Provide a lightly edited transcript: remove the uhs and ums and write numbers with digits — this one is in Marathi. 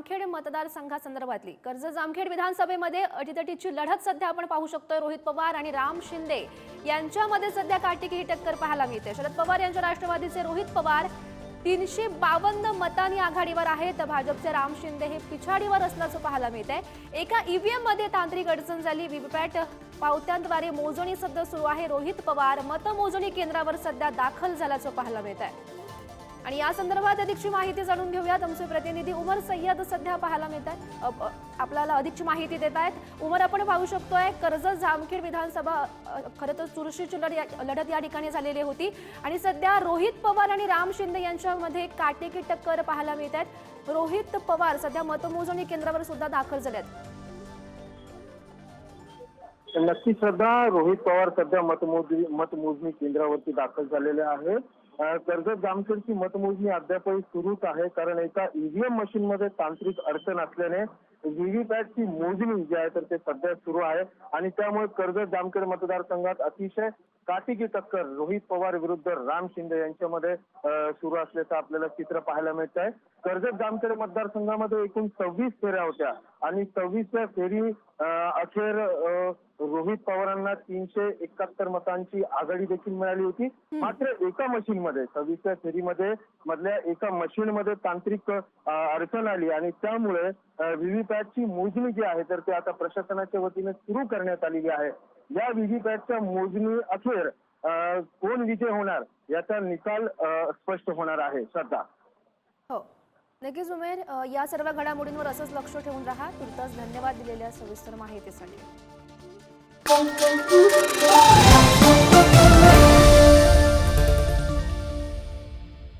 जामखेड मतदारसंघासंदर्भातली कर्जत जामखेड विधानसभेमध्ये अटीतटीची लढत सध्या आपण पाहू शकतोय। रोहित पवार आणि राम शिंदे यांच्यामध्ये सध्या काटेकी टक्कर पाहायला मिळते। शरद पवार यांच्या राष्ट्रवादीचे रोहित पवार 352 मतांनी आघाडीवर आहेत, भाजपचे राम शिंदे हे पिछाडीवर असल्याचं पाहायला मिळतंय। एका ईव्हीएम मध्ये तांत्रिक अडचण झाली, व्हीव्हीपॅट पावत्यांद्वारे मोजणी सध्या सुरू आहे। रोहित पवार मतमोजणी केंद्रावर सध्या दाखल झाल्याचं पाहायला मिळतंय आणि या संदर्भात अधिकची माहिती जाणून घेऊयात। आमचे प्रतिनिधी उमर सय्यद सध्या पाहायला मिळतात, आपल्याला अधिकची माहिती देत आहेत। उमर, आपण पाहू शकतोय कर्जत जामखेड विधानसभा खरं तर चुरशीची लढत या ठिकाणी झालेली होती आणि सध्या रोहित पवार आणि राम शिंदे यांच्यामध्ये काटेकी टक्कर पाहायला मिळत आहे। रोहित पवार सध्या मतमोजणी केंद्रावर सुद्धा दाखल झाले आहेत। नक्की श्रद्धा, रोहित पवार सध्या मतमोजणी केंद्रावरती दाखल झालेले आहे। कर्जत जामखेडची मतमोजणी अद्यापही सुरूच आहे, कारण एका ईव्हीएम मशीन मध्ये तांत्रिक अडचण असल्याने व्हीव्हीपॅटची मोजणी जी आहे तर ते सध्या सुरू आहे आणि त्यामुळे कर्जत जामखेड मतदारसंघात अतिशय काटेकी टक्कर रोहित पवार विरुद्ध राम शिंदे यांच्यामध्ये सुरू असल्याचं आपल्याला चित्र पाहायला मिळत आहे। कर्जत जामखेड मतदारसंघामध्ये एकूण 26 फेऱ्या होत्या आणि 26व्या फेरी अखेर रोहित पवारांना 371 मतांची आघाडी देखील मिळाली होती। मात्र एका मशीन मध्ये 26व्या फेरीमध्ये मधल्या एका मशीन मध्ये तांत्रिक अडचण आली आणि त्यामुळे व्हीव्हीपॅटची मोजणी जी आहे तर ते आता प्रशासनाच्या वतीने सुरू करण्यात आलेली आहे। या व्हीव्हीपॅटच्या मोजणी अखेर कोण विजय होणार याचा निकाल स्पष्ट होणार आहे। श्रद्धा, हो नक्कीच उमेर, या सर्व घडामोडींवर असंच लक्ष ठेवून राहा। तुर्तास धन्यवाद दिलेल्या सविस्तर माहितीसाठी।